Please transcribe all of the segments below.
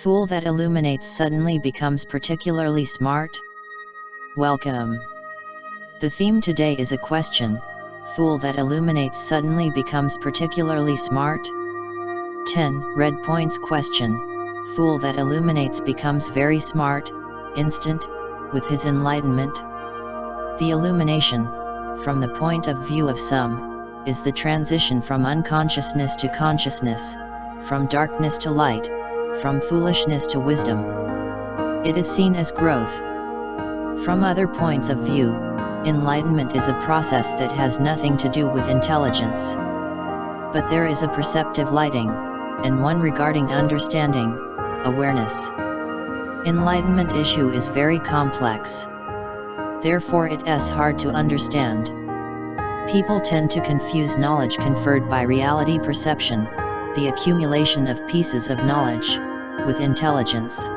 Fool that illuminates suddenly becomes particularly smart? Welcome. The theme today is a question. Fool that illuminates suddenly becomes particularly smart? 10 red points question. Fool that illuminates becomes very smart, instant, with his enlightenment. The illumination, from the point of view of some, is the transition from unconsciousness to consciousness, from darkness to light, from foolishness to wisdom. It is seen as growth. From other points of view, enlightenment is a process that has nothing to do with intelligence. But there is a perceptive lighting, and one regarding understanding, awareness. Enlightenment issue is very complex. Therefore it is hard to understand. People tend to confuse knowledge conferred by reality perception, the accumulation of pieces of knowledge, with intelligence.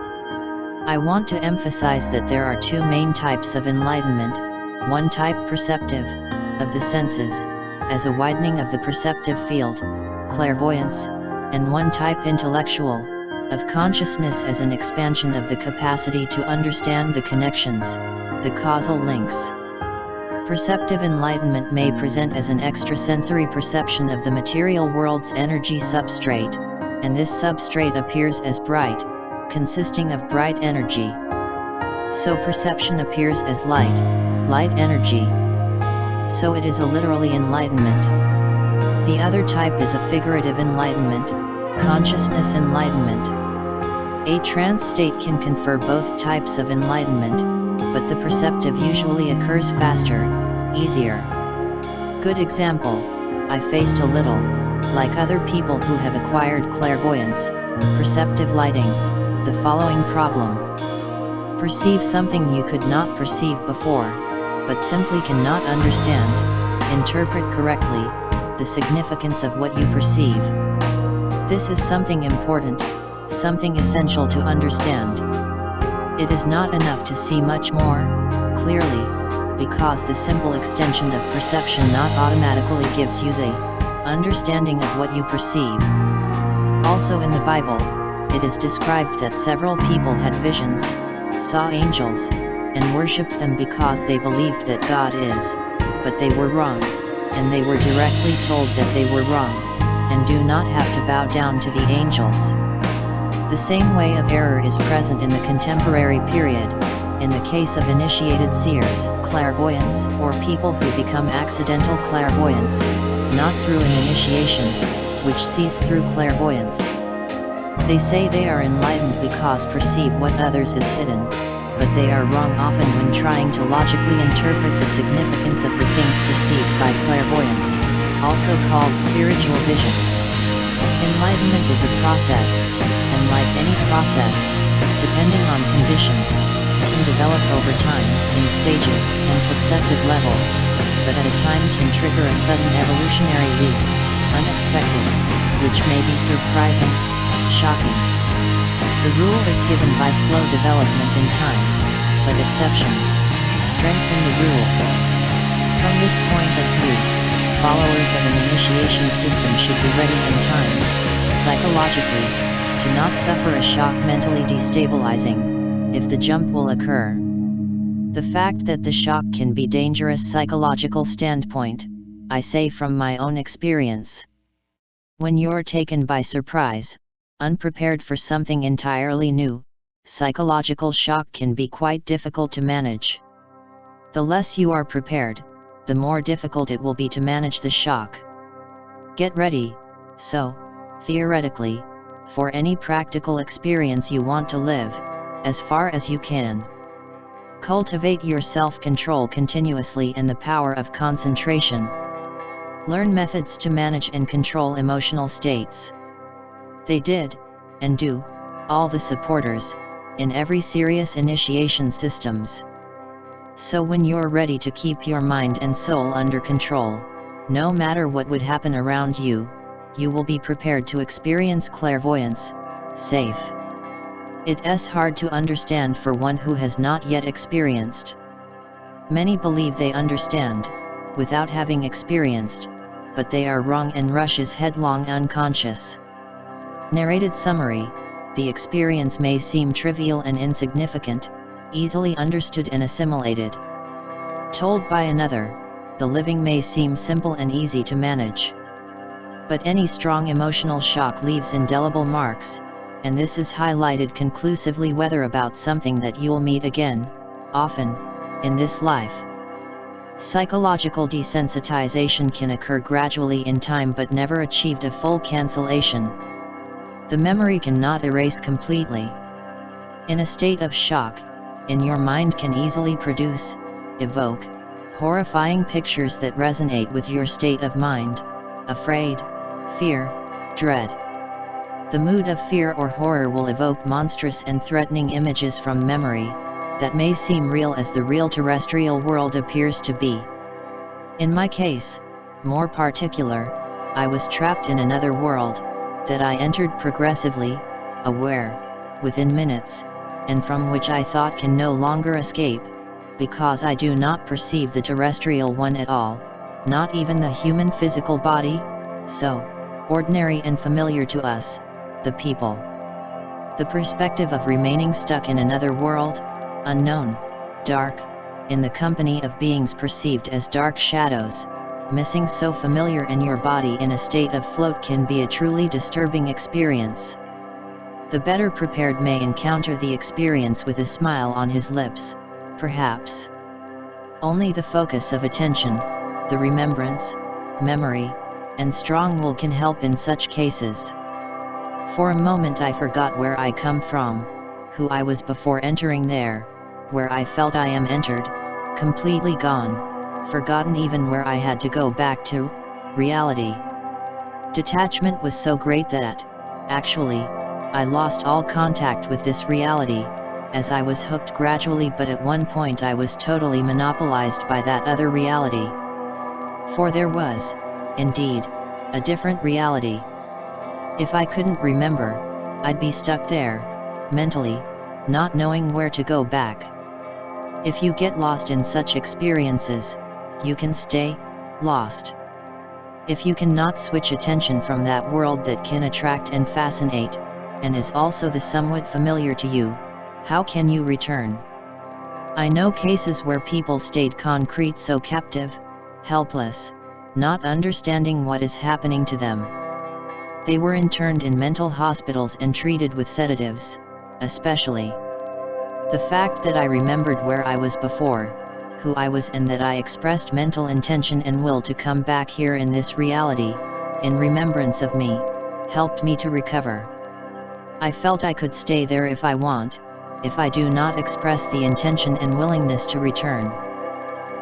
I want to emphasize that there are two main types of enlightenment, one type perceptive, of the senses, as a widening of the perceptive field, clairvoyance, and one type intellectual, of consciousness as an expansion of the capacity to understand the connections, the causal links. Perceptive enlightenment may present as an extrasensory perception of the material world's energy substrate, and this substrate appears as bright, consisting of bright energy. So perception appears as light energy. So it is a literally enlightenment. The other type is a figurative enlightenment, consciousness enlightenment. A trance state can confer both types of enlightenment, but the perceptive usually occurs faster, easier. Good example, I faced a little, like other people who have acquired clairvoyance, perceptive lighting, the following problem. Perceive something you could not perceive before, but simply cannot understand, interpret correctly, the significance of what you perceive. This is something important, something essential to understand. It is not enough to see much more clearly, because the simple extension of perception not automatically gives you the understanding of what you perceive. Also in the Bible, it is described that several people had visions, saw angels, and worshipped them because they believed that God is, but they were wrong, and they were directly told that they were wrong, and do not have to bow down to the angels. The same way of error is present in the contemporary period, in the case of initiated seers, clairvoyants, or people who become accidental clairvoyants, not through an initiation, which sees through clairvoyance. They say they are enlightened because perceive what others is hidden, but they are wrong often when trying to logically interpret the significance of the things perceived by clairvoyance, also called spiritual vision. Enlightenment is a process, and like any process, depending on conditions, can develop over time, in stages and successive levels, but at a time can trigger a sudden evolutionary leap, unexpected, which may be surprising, shocking. The rule is given by slow development in time, but exceptions strengthen the rule. From this point of view, followers of an initiation system should be ready in time, psychologically, to not suffer a shock mentally destabilizing, if the jump will occur. The fact that the shock can be dangerous psychological standpoint, I say from my own experience. When you're taken by surprise, unprepared for something entirely new, psychological shock can be quite difficult to manage. The less you are prepared, the more difficult it will be to manage the shock. Get ready, so, theoretically, for any practical experience you want to live, as far as you can. Cultivate your self-control continuously and the power of concentration. Learn methods to manage and control emotional states. They did, and do, all the supporters, in every serious initiation systems. So when you're ready to keep your mind and soul under control, no matter what would happen around you, you will be prepared to experience clairvoyance, safe. It is hard to understand for one who has not yet experienced. Many believe they understand, without having experienced, but they are wrong and rushes headlong unconscious. Narrated summary, the experience may seem trivial and insignificant, easily understood and assimilated. Told by another, the living may seem simple and easy to manage. But any strong emotional shock leaves indelible marks, and this is highlighted conclusively whether about something that you'll meet again, often, in this life. Psychological desensitization can occur gradually in time but never achieved a full cancellation. The memory cannot erase completely. In a state of shock, in your mind can easily produce, evoke, horrifying pictures that resonate with your state of mind, afraid, fear, dread. The mood of fear or horror will evoke monstrous and threatening images from memory, that may seem real as the real terrestrial world appears to be. In my case, more particular, I was trapped in another world, that I entered progressively, aware, within minutes, and from which I thought can no longer escape, because I do not perceive the terrestrial one at all, not even the human physical body, so ordinary and familiar to us, the people. The perspective of remaining stuck in another world, unknown, dark, in the company of beings perceived as dark shadows, missing so familiar in your body in a state of float can be a truly disturbing experience. The better prepared may encounter the experience with a smile on his lips, perhaps. Only the focus of attention, the remembrance, memory, and strong will can help in such cases. For a moment I forgot where I come from, who I was before entering there, where I felt I am entered, completely gone, forgotten even where I had to go back to, reality. Detachment was so great that, actually, I lost all contact with this reality, as I was hooked gradually, but at one point I was totally monopolized by that other reality. For there was, indeed, a different reality. If I couldn't remember, I'd be stuck there, mentally, not knowing where to go back. If you get lost in such experiences, you can stay lost. If you cannot switch attention from that world that can attract and fascinate, and is also the somewhat familiar to you, how can you return? I know cases where people stayed concrete so captive, helpless, not understanding what is happening to them. They were interned in mental hospitals and treated with sedatives, especially. The fact that I remembered where I was before, who I was, and that I expressed mental intention and will to come back here in this reality, in remembrance of me, helped me to recover. I felt I could stay there if I want, if I do not express the intention and willingness to return.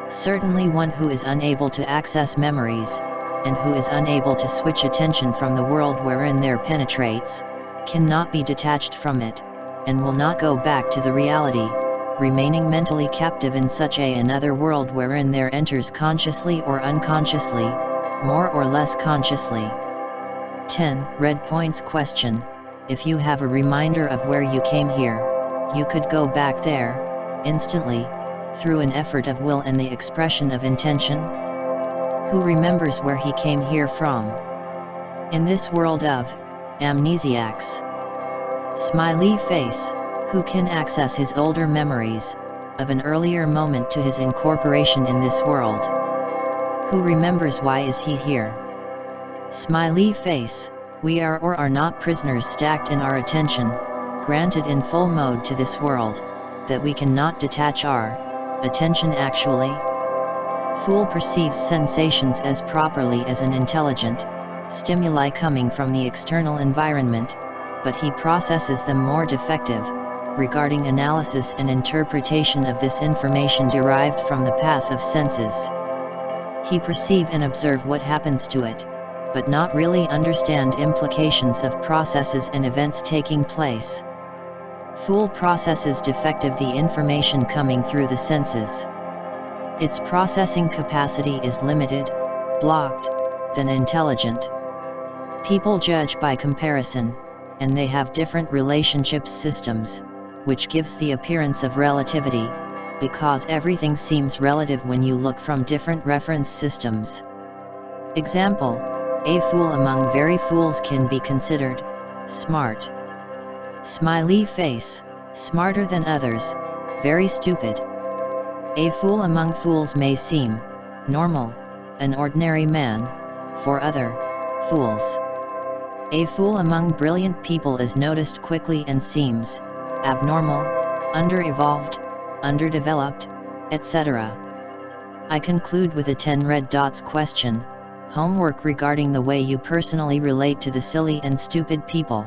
Certainly one who is unable to access memories, and who is unable to switch attention from the world wherein there penetrates, cannot be detached from it, and will not go back to the reality, remaining mentally captive in such another world wherein there enters consciously or unconsciously, more or less consciously. 10. Red points question: if you have a reminder of where you came here, you could go back there, instantly, through an effort of will and the expression of intention? Who remembers where he came here from? In this world of amnesiacs. Smiley face. Who can access his older memories, of an earlier moment to his incorporation in this world? Who remembers why is he here? Smiley face. We are or are not prisoners stacked in our attention, granted in full mode to this world, that we cannot detach our attention actually. Fool perceives sensations as properly as an intelligent stimuli coming from the external environment, but he processes them more defective, regarding analysis and interpretation of this information derived from the path of senses. He perceive and observe what happens to it, but not really understand implications of processes and events taking place. Fool processes defective the information coming through the senses. Its processing capacity is limited, blocked, than intelligent. People judge by comparison, and they have different relationship systems, which gives the appearance of relativity, because everything seems relative when you look from different reference systems. Example: a fool among very fools can be considered smart. Smiley face, smarter than others, very stupid. A fool among fools may seem normal, an ordinary man, for other fools. A fool among brilliant people is noticed quickly and seems abnormal, under-evolved, underdeveloped, etc. I conclude with a 10 red dots question, homework regarding the way you personally relate to the silly and stupid people.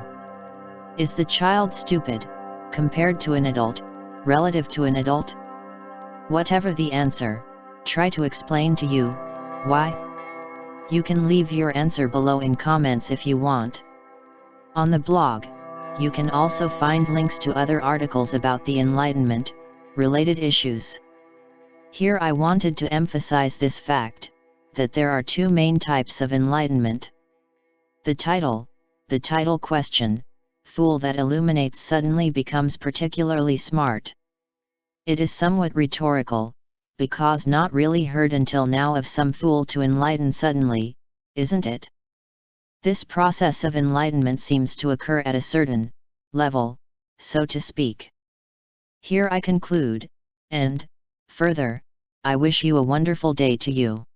Is the child stupid, compared to an adult, relative to an adult? Whatever the answer, try to explain to you why. You can leave your answer below in comments if you want. On the blog, you can also find links to other articles about the Enlightenment, related issues. Here I wanted to emphasize this fact, that there are two main types of enlightenment. The title question, fool that illuminates suddenly becomes particularly smart. It is somewhat rhetorical, because not really heard until now of some fool to enlighten suddenly, isn't it? This process of enlightenment seems to occur at a certain level, so to speak. Here I conclude, and, further, I wish you a wonderful day to you.